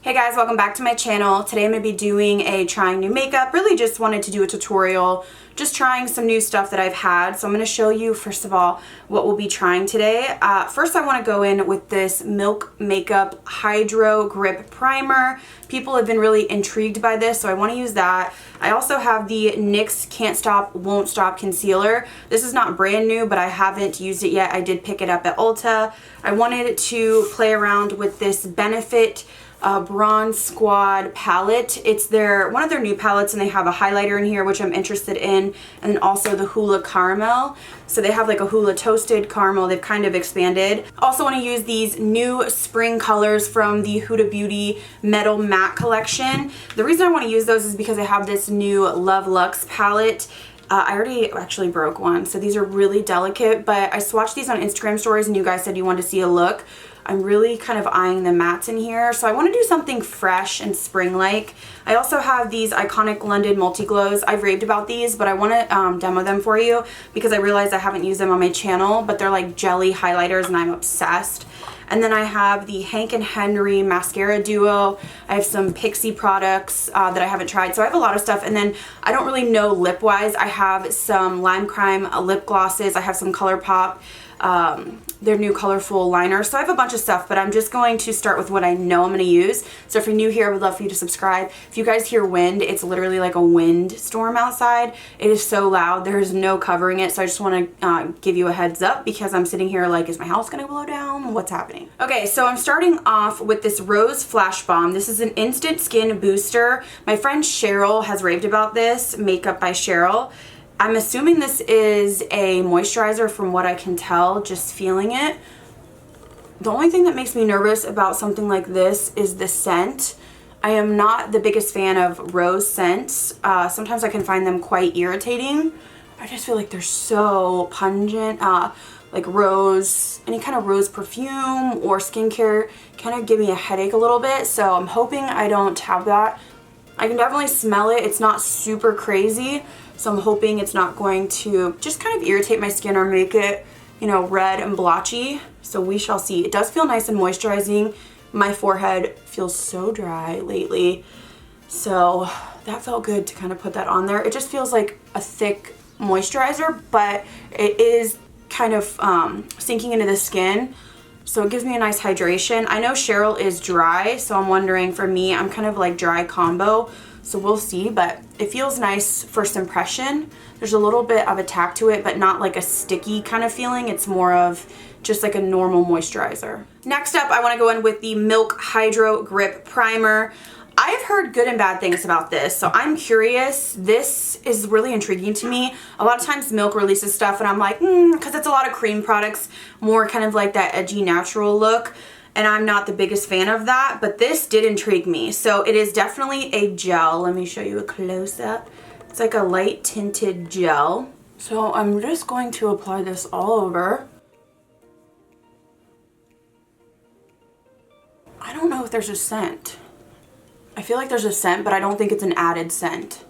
Hey guys, welcome back to my channel. Today I'm going to be doing a trying new makeup. Really just wanted to do a tutorial, just trying some new stuff that I've had. So I'm going to show you first of all what we'll be trying today. First I want to go in with this Milk Makeup Hydro Grip Primer. People have been really intrigued by this, so I want to use that. I also have the NYX Can't Stop Won't Stop Concealer. This is not brand new, but I haven't used it yet. I did pick it up at Ulta. I wanted to play around with this Benefit Bronze Squad palette. It's one of their new palettes, and they have a highlighter in here which I'm interested in, and then also the Hula Caramel. So they have like a Hula Toasted Caramel. They've kind of expanded. Also want to use these new spring colors from the Huda Beauty Metal Matte collection. The reason I want to use those is because I have this new Love Luxe palette. I already actually broke one, so these are really delicate, but I swatched these on Instagram stories and you guys said you wanted to see a look. I'm really kind of eyeing the mattes in here, so I want to do something fresh and spring-like. I also have these iconic London Multi-Glows. I've raved about these, but I want to demo them for you because I realized I haven't used them on my channel, but they're like jelly highlighters and I'm obsessed. And then I have the Hank & Henry Mascara Duo. I have some Pixie products that I haven't tried. So I have a lot of stuff. And then I don't really know lip-wise. I have some Lime Crime lip glosses. I have some ColourPop, their new colorful liner. So I have a bunch of stuff, but I'm just going to start with what I know I'm going to use. So if you're new here, I would love for you to subscribe. If you guys hear wind, it's literally like a wind storm outside. It is so loud. There's no covering it. So I just want to give you a heads up because I'm sitting here like, is my house going to blow down? What's happening? Okay, so I'm starting off with this Rose Flash Bomb. This is an instant skin booster. My friend Cheryl has raved about this, Makeup by Cheryl. I'm assuming this is a moisturizer from what I can tell, just feeling it. The only thing that makes me nervous about something like this is the scent. I am not the biggest fan of rose scents. Sometimes I can find them quite irritating. I just feel like they're so pungent. Like rose, any kind of rose perfume or skincare kind of give me a headache a little bit. So I'm hoping I don't have that. I can definitely smell it. It's not super crazy. So I'm hoping it's not going to just kind of irritate my skin or make it, you know, red and blotchy. So we shall see. It does feel nice and moisturizing. My forehead feels so dry lately. So that felt good to kind of put that on there. It just feels like a thick moisturizer, but it is kind of sinking into the skin. So it gives me a nice hydration. I know Cheryl is dry, so I'm wondering for me, I'm kind of like dry combo. So we'll see, but it feels nice first impression. There's a little bit of a tack to it, but not like a sticky kind of feeling. It's more of just like a normal moisturizer. Next up, I want to go in with the Milk Hydro Grip Primer. I've heard good and bad things about this, so I'm curious. This is really intriguing to me. A lot of times Milk releases stuff and I'm like, because it's a lot of cream products, more kind of like that edgy natural look. And I'm not the biggest fan of that, but this did intrigue me. So it is definitely a gel. Let me show you a close-up. It's like a light tinted gel. So I'm just going to apply this all over. I don't know if there's a scent. I feel like there's a scent, but I don't think it's an added scent.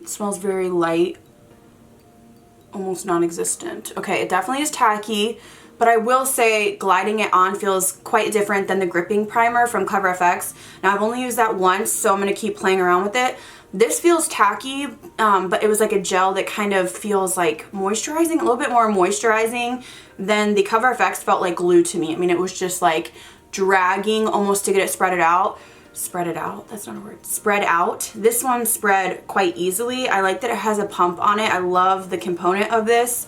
It smells very light, almost non-existent. Okay, it definitely is tacky. But I will say gliding it on feels quite different than the gripping primer from Clever FX. Now I've only used that once, so I'm going to keep playing around with it. This feels tacky, but it was like a gel that kind of feels like moisturizing, a little bit more moisturizing than the Clever FX felt like glue to me. I mean, it was just like dragging almost to get it spread out. Spread it out? That's not a word. Spread out. This one spread quite easily. I like that it has a pump on it. I love the component of this.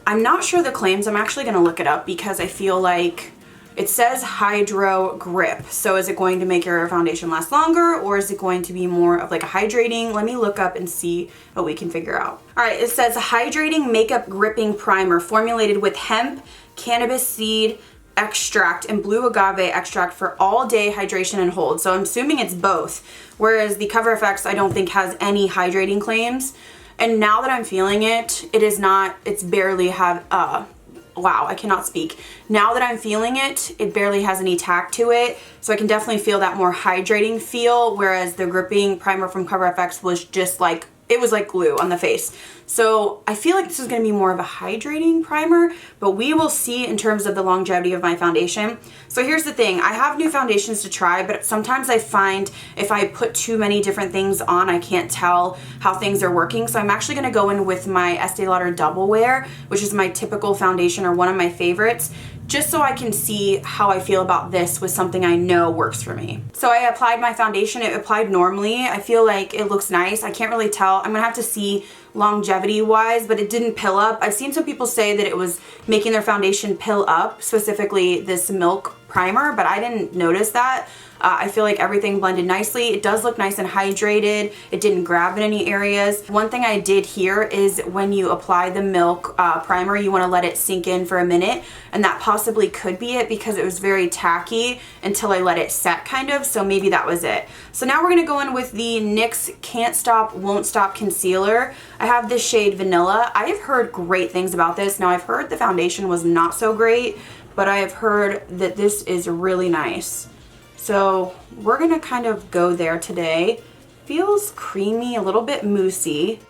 I'm not sure the claims. I'm actually going to look it up because I feel like it says Hydro Grip. So is it going to make your foundation last longer, or is it going to be more of like a hydrating? Let me look up and see what we can figure out. All right, it says Hydrating Makeup Gripping Primer formulated with hemp, cannabis seed extract, and blue agave extract for all-day hydration and hold. So I'm assuming it's both. Whereas the Clever FX I don't think has any hydrating claims. And now that I'm feeling it, it is not, it's barely have, wow, I cannot speak. Now that I'm feeling it, it barely has any tack to it. So I can definitely feel that more hydrating feel, whereas the gripping primer from Clever FX was just like it was like glue on the face. So I feel like this is going to be more of a hydrating primer, but we will see in terms of the longevity of my foundation. So here's the thing, I have new foundations to try, but sometimes I find if I put too many different things on, I can't tell how things are working. So I'm actually going to go in with my Estee Lauder Double Wear, which is my typical foundation or one of my favorites, just so I can see how I feel about this with something I know works for me. So I applied my foundation. It applied normally. I feel like it looks nice. I can't really tell. I'm gonna have to see longevity wise, but it didn't pill up. I've seen some people say that it was making their foundation pill up, specifically this Milk primer, but I didn't notice that. I feel like everything blended nicely. It does look nice and hydrated. It didn't grab in any areas. One thing I did here is when you apply the Milk primer, you want to let it sink in for a minute, and that possibly could be it because it was very tacky until I let it set kind of, so maybe that was it. So now we're going to go in with the NYX Can't Stop Won't Stop Concealer. I have this shade Vanilla. I have heard great things about this. Now I've heard the foundation was not so great, but I have heard that this is really nice. So we're gonna kind of go there today. Feels creamy, a little bit moussey.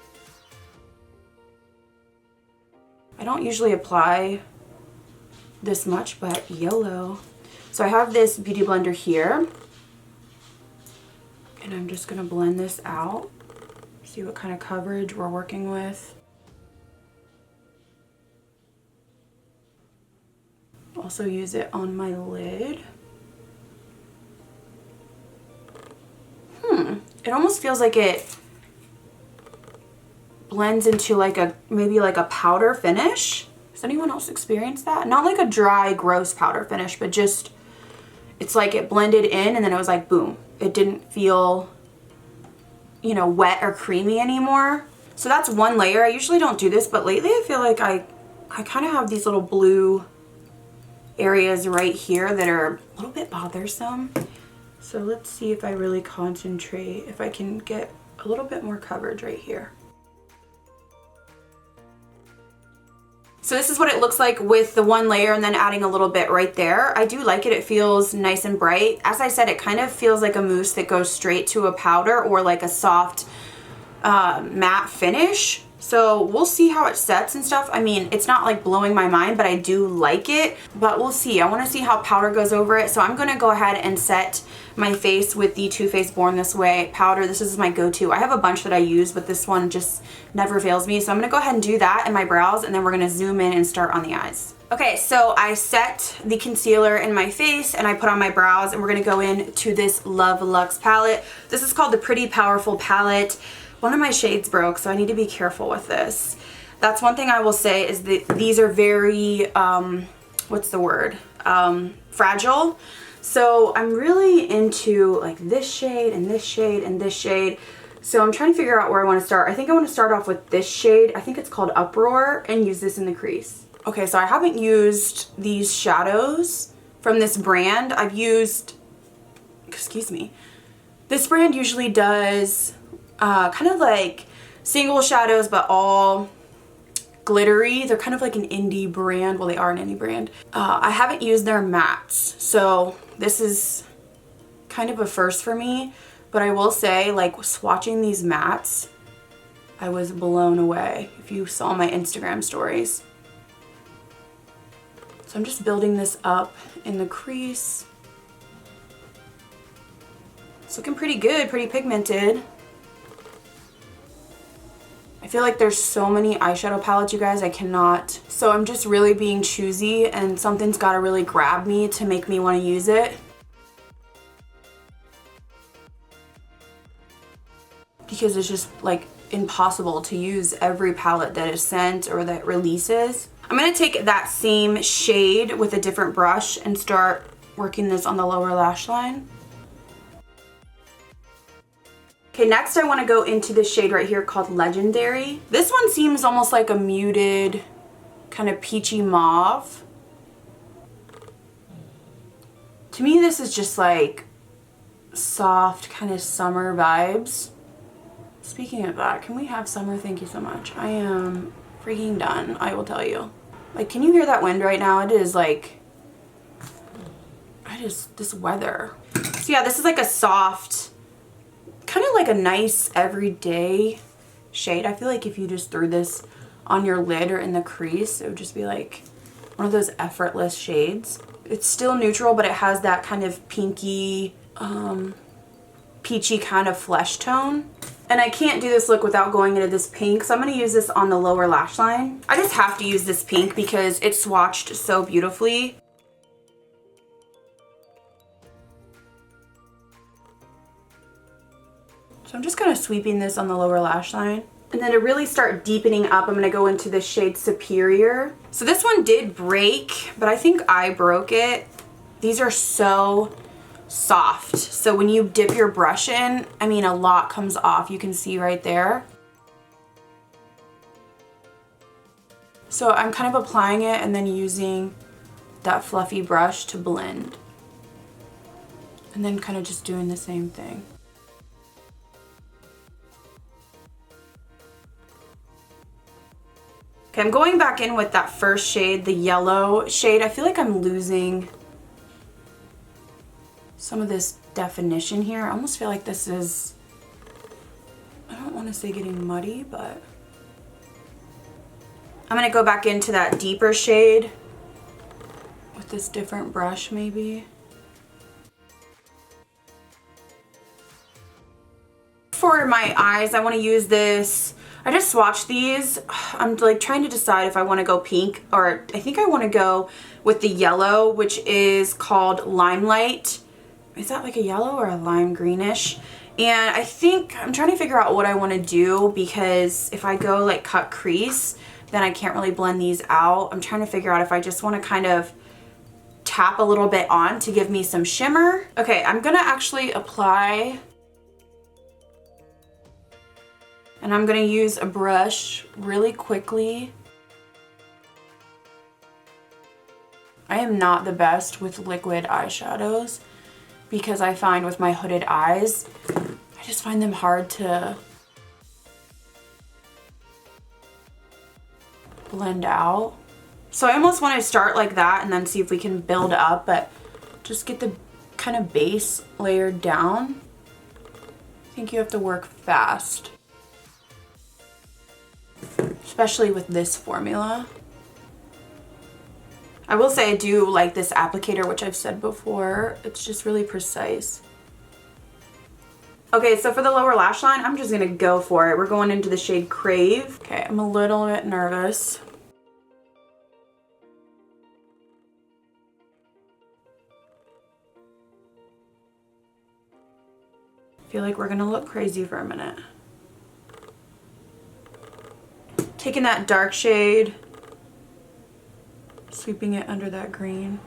I don't usually apply this much, but YOLO. So I have this beauty blender here, and I'm just gonna blend this out. See what kind of coverage we're working with. Also use it on my lid. It almost feels like it blends into like a, maybe like a powder finish. Has anyone else experienced that? Not like a dry, gross powder finish, but just, it's like it blended in and then it was like, boom. It didn't feel, you know, wet or creamy anymore. So that's one layer. I usually don't do this, but lately I feel like I kind of have these little blue areas right here that are a little bit bothersome. So let's see if I really concentrate, if I can get a little bit more coverage right here. So this is what it looks like with the one layer and then adding a little bit right there. I do like it. It feels nice and bright. As I said, it kind of feels like a mousse that goes straight to a powder or like a soft matte finish. So we'll see how it sets and stuff. I mean, it's not like blowing my mind, but I do like it, but we'll see. I want to see how powder goes over it. So I'm going to go ahead and set my face with the Too Faced Born This Way powder. This is my go-to. I have a bunch that I use, but this one just never fails me. So I'm going to go ahead and do that in my brows, and then we're going to zoom in and start on the eyes. Okay, so I set the concealer in my face and I put on my brows, and we're going to go into this Love Luxe palette. This is called the Pretty Powerful palette. One of my shades broke, so I need to be careful with this. That's one thing I will say, is that these are very, what's the word? Fragile. So I'm really into like this shade and this shade and this shade. So I'm trying to figure out where I want to start. I think I want to start off with this shade. I think it's called Uproar, and use this in the crease. Okay, so I haven't used these shadows from this brand. I've used, excuse me, this brand usually does kind of like single shadows, but all glittery. They're kind of like an indie brand. Well, they are an indie brand. I haven't used their mattes, so this is kind of a first for me, but I will say, like, swatching these mattes, I was blown away if you saw my Instagram stories. So I'm just building this up in the crease. It's looking pretty good, pretty pigmented. I feel like there's so many eyeshadow palettes, you guys, I cannot. So I'm just really being choosy, and something's got to really grab me to make me want to use it. Because it's just like impossible to use every palette that is sent or that releases. I'm going to take that same shade with a different brush and start working this on the lower lash line. Okay, next I want to go into this shade right here called Legendary. This one seems almost like a muted, kind of peachy mauve. To me, this is just like soft, kind of summer vibes. Speaking of that, can we have summer? Thank you so much. I am freaking done, I will tell you. Like, can you hear that wind right now? It is like, this weather. So yeah, this is like a soft, kind of like a nice everyday shade. I feel like if you just threw this on your lid or in the crease, it would just be like one of those effortless shades. It's still neutral, but it has that kind of pinky, peachy kind of flesh tone. And I can't do this look without going into this pink, so I'm going to use this on the lower lash line. I just have to use this pink because it's swatched so beautifully. So I'm just kind of sweeping this on the lower lash line. And then to really start deepening up, I'm going to go into the shade Superior. So this one did break, but I think I broke it. These are so soft. So when you dip your brush in, I mean, a lot comes off. You can see right there. So I'm kind of applying it and then using that fluffy brush to blend. And then kind of just doing the same thing. Okay, I'm going back in with that first shade, the yellow shade. I feel like I'm losing some of this definition here. I almost feel like this is, I don't want to say getting muddy, but I'm going to go back into that deeper shade with this different brush maybe. For my eyes, I want to use this. I just swatched these. I'm like trying to decide if I want to go pink, or I think I want to go with the yellow, which is called Limelight. Is that like a yellow or a lime greenish? And I think I'm trying to figure out what I want to do, because if I go like cut crease, then I can't really blend these out. I'm trying to figure out if I just want to kind of tap a little bit on to give me some shimmer. Okay, I'm gonna actually apply. And I'm going to use a brush really quickly. I am not the best with liquid eyeshadows because I find with my hooded eyes, I just find them hard to blend out. So I almost want to start like that and then see if we can build up, but just get the kind of base layered down. I think you have to work fast, especially with this formula. I will say I do like this applicator, which I've said before. It's just really precise. Okay, so for the lower lash line, I'm just gonna go for it. We're going into the shade Crave. Okay, I'm a little bit nervous. I feel like we're gonna look crazy for a minute. Taking that dark shade, sweeping it under that green.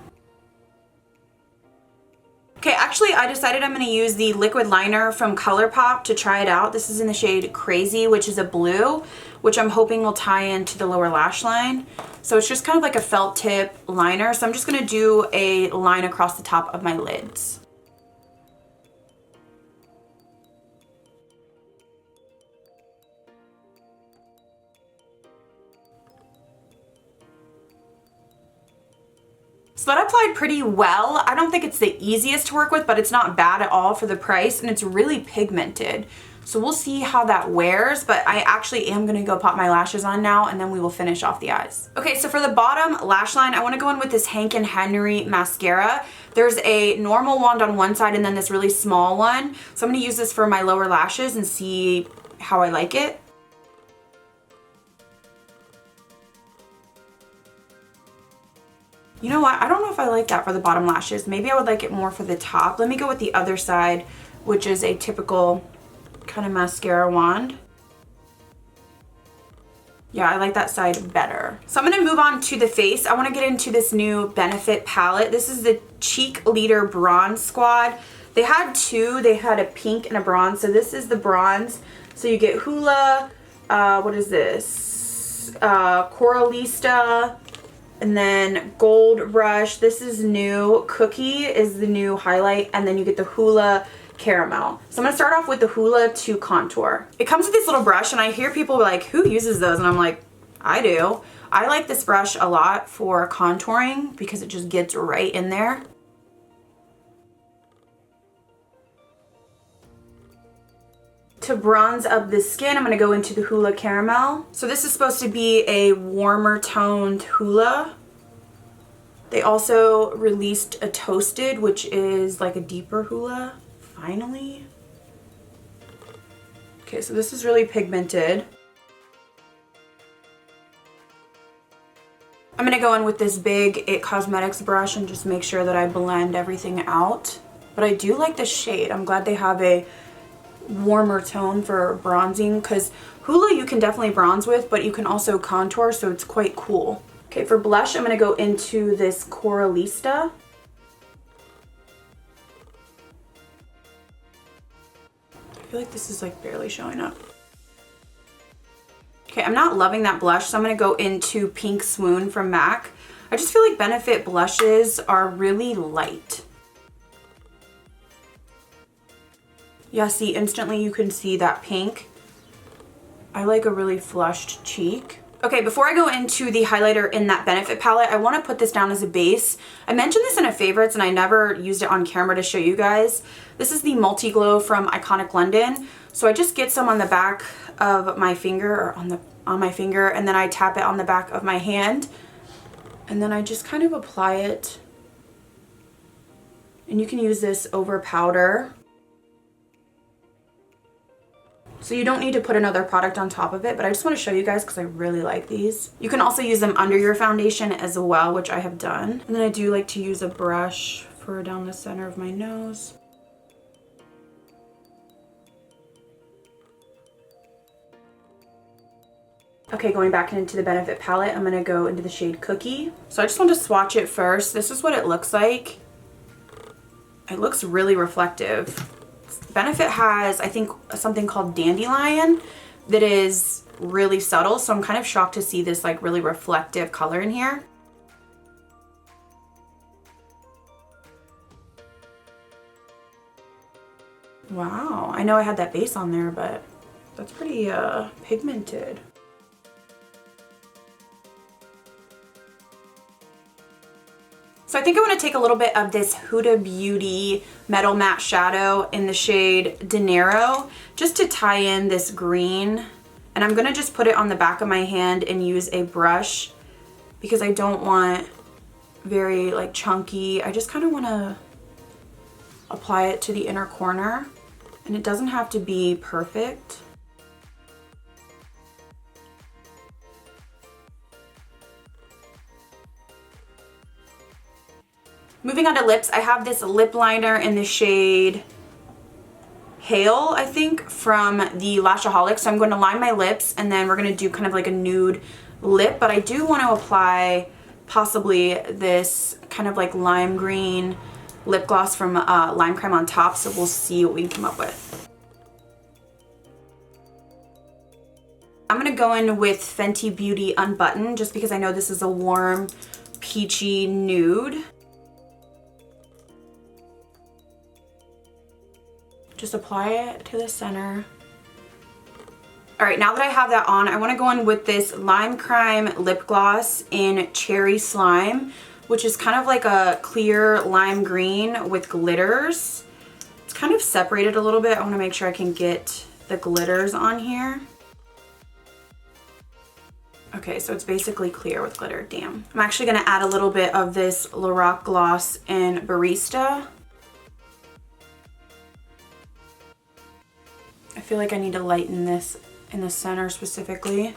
Okay, actually I decided I'm going to use the liquid liner from ColourPop to try it out. This is in the shade Crazy, which is a blue, which I'm hoping will tie into the lower lash line. So it's just kind of like a felt tip liner. So I'm just going to do a line across the top of my lids. So that applied pretty well. I don't think it's the easiest to work with, but it's not bad at all for the price, and it's really pigmented. So we'll see how that wears, but I actually am gonna go pop my lashes on now, and then we will finish off the eyes. Okay, so for the bottom lash line, I wanna go in with this Hank & Henry mascara. There's a normal wand on one side and then this really small one. So I'm gonna use this for my lower lashes and see how I like it. You know what? I don't know if I like that for the bottom lashes. Maybe I would like it more for the top. Let me go with the other side, which is a typical kind of mascara wand. Yeah, I like that side better. So I'm gonna move on to the face. I wanna get into this new Benefit palette. This is the Cheek Leader Bronze Squad. They had two. They had a pink and a bronze. So this is the bronze. So you get Hoola, what is this? Coralista, and then Gold Rush. This is new. Cookie is the new highlight, and then you get the Hoola Caramel. So I'm gonna start off with the Hoola to contour. It comes with this little brush, and I hear people like, who uses those? And I'm like, I do. I like this brush a lot for contouring because it just gets right in there. To bronze up the skin, I'm going to go into the Hoola Caramel. So this is supposed to be a warmer toned Hoola. They also released a Toasted, which is like a deeper Hoola, finally. Okay, so this is really pigmented. I'm going to go in with this big IT Cosmetics brush and just make sure that I blend everything out. But I do like the shade. I'm glad they have a warmer tone for bronzing, because Hoola you can definitely bronze with, but you can also contour, so it's quite cool. Okay, for blush, I'm going to go into this Coralista. I feel like this is like barely showing up. Okay, I'm not loving that blush, so I'm going to go into Pink Swoon from MAC. I just feel like Benefit blushes are really light. Yeah, see, instantly you can see that pink. I like a really flushed cheek. Okay, before I go into the highlighter in that Benefit palette, I want to put this down as a base. I mentioned this in a favorites and I never used it on camera to show you guys. This is the Multi Glow from Iconic London. So I just get some on the back of my finger, or on my finger, and then I tap it on the back of my hand. And then I just kind of apply it. And you can use this over powder. So you don't need to put another product on top of it, but I just want to show you guys because I really like these. You can also use them under your foundation as well, which I have done. And then I do like to use a brush for down the center of my nose. Okay, going back into the Benefit palette, I'm going to go into the shade Cookie. So I just want to swatch it first. This is what it looks like. It looks really reflective. Benefit has, I think, something called Dandelion that is really subtle, so I'm kind of shocked to see this like really reflective color in here. Wow, I know I had that base on there, but that's pretty pigmented. So I think I want to take a little bit of this Huda Beauty Metal Matte Shadow in the shade Dinero just to tie in this green. And I'm going to just put it on the back of my hand and use a brush because I don't want very like chunky. I just kind of want to apply it to the inner corner, and it doesn't have to be perfect. Moving on to lips, I have this lip liner in the shade Hail, I think, from the Lashaholic. So I'm going to line my lips and then we're going to do kind of like a nude lip. But I do want to apply possibly this kind of like lime green lip gloss from Lime Crime on top. So we'll see what we can come up with. I'm going to go in with Fenty Beauty Unbutton just because I know this is a warm, peachy nude. Just apply it to the center. All right, now that I have that on, I want to go in with this Lime Crime lip gloss in Cherry Slime, which is kind of like a clear lime green with glitters. It's kind of separated a little bit. I want to make sure I can get the glitters on here. Okay, so it's basically clear with glitter. Damn. I'm actually going to add a little bit of this Lorac gloss in Barista. I feel like I need to lighten this in the center specifically.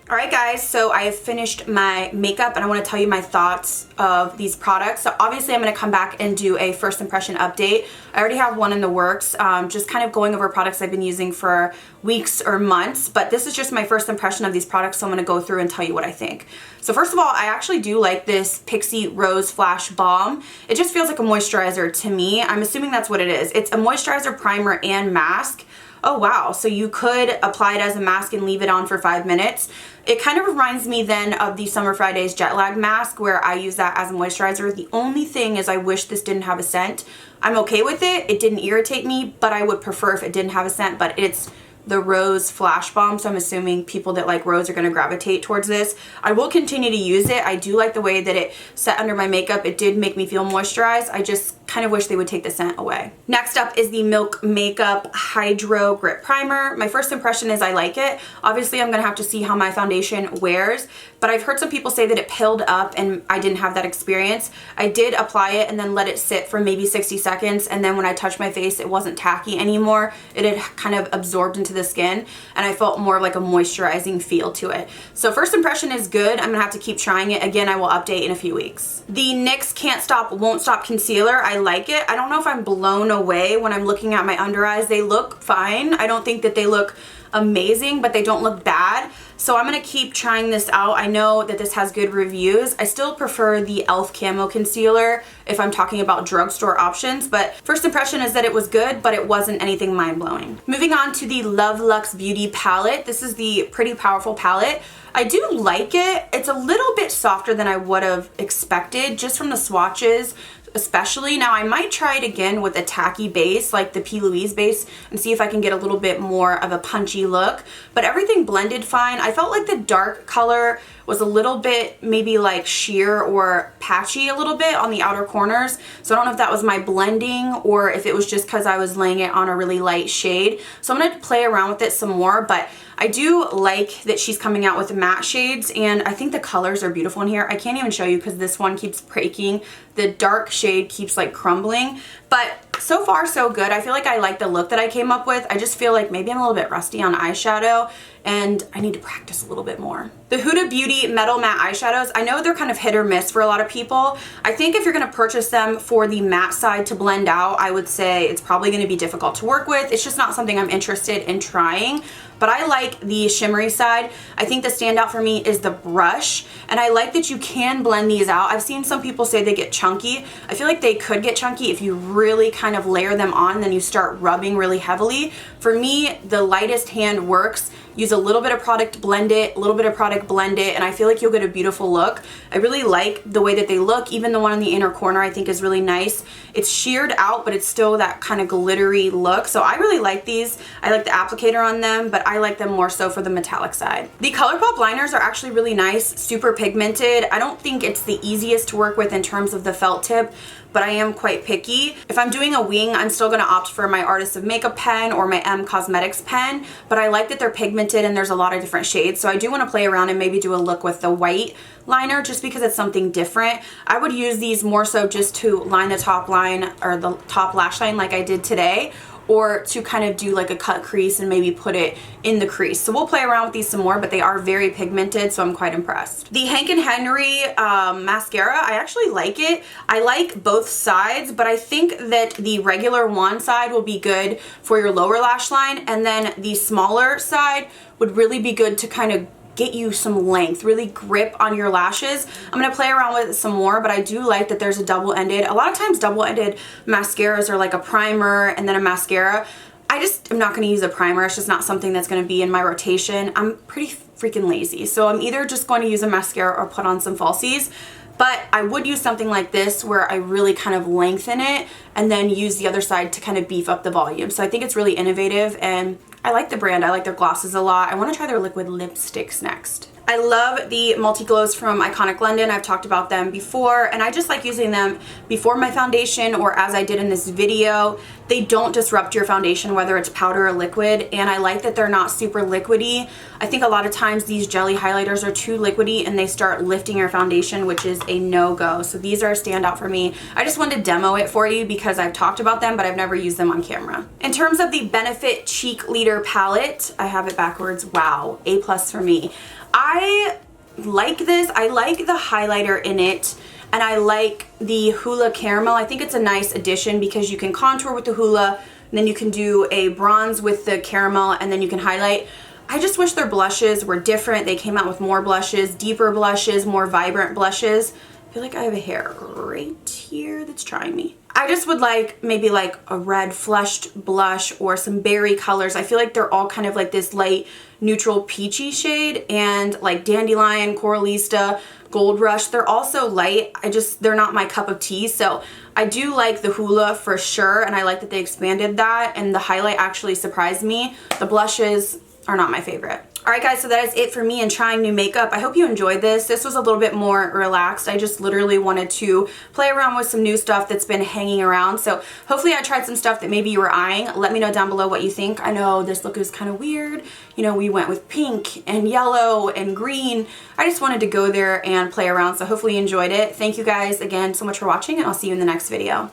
Alright guys, so I have finished my makeup and I want to tell you my thoughts of these products. So obviously I'm going to come back and do a first impression update. I already have one in the works, just kind of going over products I've been using for weeks or months, but this is just my first impression of these products, so I'm going to go through and tell you what I think. So first of all, I actually do like this Pixi Rose Flash Balm. It just feels like a moisturizer to me. I'm assuming that's what it is. It's a moisturizer, primer, and mask. Oh wow, so you could apply it as a mask and leave it on for 5 minutes. It kind of reminds me then of the Summer Fridays Jet Lag Mask where I use that as a moisturizer. The only thing is I wish this didn't have a scent. I'm okay with it. It didn't irritate me, but I would prefer if it didn't have a scent, but it's the Rose Flash Balm, so I'm assuming people that like Rose are going to gravitate towards this. I will continue to use it. I do like the way that it set under my makeup. It did make me feel moisturized. I just kind of wish they would take the scent away. Next up is the Milk Makeup Hydro Grip Primer. My first impression is I like it. Obviously, I'm gonna have to see how my foundation wears, but I've heard some people say that it pilled up and I didn't have that experience. I did apply it and then let it sit for maybe 60 seconds, and then when I touched my face, it wasn't tacky anymore. It had kind of absorbed into the skin, and I felt more of like a moisturizing feel to it. So first impression is good. I'm gonna have to keep trying it. Again, I will update in a few weeks. The NYX Can't Stop Won't Stop Concealer, I like it. I don't know if I'm blown away when I'm looking at my under eyes. They look fine. I don't think that they look amazing, but they don't look bad. So I'm gonna keep trying this out. I know that this has good reviews. I still prefer the e.l.f. Camo Concealer if I'm talking about drugstore options, but first impression is that it was good, but it wasn't anything mind-blowing. Moving on to the Love Luxe Beauty palette. This is the Pretty Powerful palette. I do like it. It's a little bit softer than I would have expected just from the swatches especially. Now I might try it again with a tacky base like the P. Louise base and see if I can get a little bit more of a punchy look, but everything blended fine. I felt like the dark color was a little bit maybe like sheer or patchy a little bit on the outer corners. So I don't know if that was my blending or if it was just because I was laying it on a really light shade. So I'm gonna play around with it some more, but I do like that she's coming out with matte shades, and I think the colors are beautiful in here. I can't even show you because this one keeps breaking. The dark shade keeps like crumbling, but so far so good. I feel like I like the look that I came up with. I just feel like maybe I'm a little bit rusty on eyeshadow and I need to practice a little bit more. The Huda Beauty Metal Matte Eyeshadows, I know they're kind of hit or miss for a lot of people. I think if you're gonna purchase them for the matte side to blend out, I would say it's probably gonna be difficult to work with. It's just not something I'm interested in trying. But I like the shimmery side. I think the standout for me is the brush, and I like that you can blend these out. I've seen some people say they get chunky. I feel like they could get chunky if you really kind of layer them on, then you start rubbing really heavily. For me, the lightest hand works. Use a little bit of product, blend it, a little bit of product, blend it, and I feel like you'll get a beautiful look. I really like the way that they look. Even the one in the inner corner I think is really nice. It's sheared out, but it's still that kind of glittery look. So I really like these. I like the applicator on them, but I like them more so for the metallic side. The ColourPop liners are actually really nice, super pigmented. I don't think it's the easiest to work with in terms of the felt tip, but I am quite picky. If I'm doing a wing, I'm still gonna opt for my Artist of Makeup pen or my M Cosmetics pen, but I like that they're pigmented and there's a lot of different shades, so I do wanna play around and maybe do a look with the white liner just because it's something different. I would use these more so just to line the top line or the top lash line like I did today, or to kind of do like a cut crease and maybe put it in the crease. So we'll play around with these some more, but they are very pigmented, so I'm quite impressed. The Hank & Henry mascara, I actually like it. I like both sides, but I think that the regular wand side will be good for your lower lash line, and then the smaller side would really be good to kind of get you some length, really grip on your lashes. I'm gonna play around with it some more, but I do like that there's a double-ended. A lot of times double-ended mascaras are like a primer and then a mascara. I just am not gonna use a primer. It's just not something that's gonna be in my rotation. I'm pretty freaking lazy, so I'm either just going to use a mascara or put on some falsies. But I would use something like this where I really kind of lengthen it and then use the other side to kind of beef up the volume. So I think it's really innovative, and I like the brand. I like their glosses a lot. I want to try their liquid lipsticks next. I love the multi-glows from Iconic London. I've talked about them before, and I just like using them before my foundation or as I did in this video. They don't disrupt your foundation, whether it's powder or liquid, and I like that they're not super liquidy. I think a lot of times these jelly highlighters are too liquidy and they start lifting your foundation, which is a no-go. So these are a standout for me. I just wanted to demo it for you because I've talked about them, but I've never used them on camera. In terms of the Benefit Cheek Leader palette, I have it backwards. Wow, A+ for me. I like this. I like the highlighter in it, and I like the Hoola Caramel. I think it's a nice addition because you can contour with the Hoola, and then you can do a bronze with the caramel, and then you can highlight. I just wish their blushes were different. They came out with more blushes, deeper blushes, more vibrant blushes. I feel like I have a hair right here that's trying me. I just would like maybe like a red flushed blush or some berry colors. I feel like they're all kind of like this light neutral peachy shade, and like Dandelion, Coralista, Gold Rush, they're also light. They're not my cup of tea. So I do like the Hoola for sure, and I like that they expanded that, and the highlight actually surprised me. The blushes are not my favorite. Alright guys, so that is it for me in trying new makeup. I hope you enjoyed this. This was a little bit more relaxed. I just literally wanted to play around with some new stuff that's been hanging around. So hopefully I tried some stuff that maybe you were eyeing. Let me know down below what you think. I know this look is kind of weird. You know, we went with pink and yellow and green. I just wanted to go there and play around, so hopefully you enjoyed it. Thank you guys again so much for watching, and I'll see you in the next video.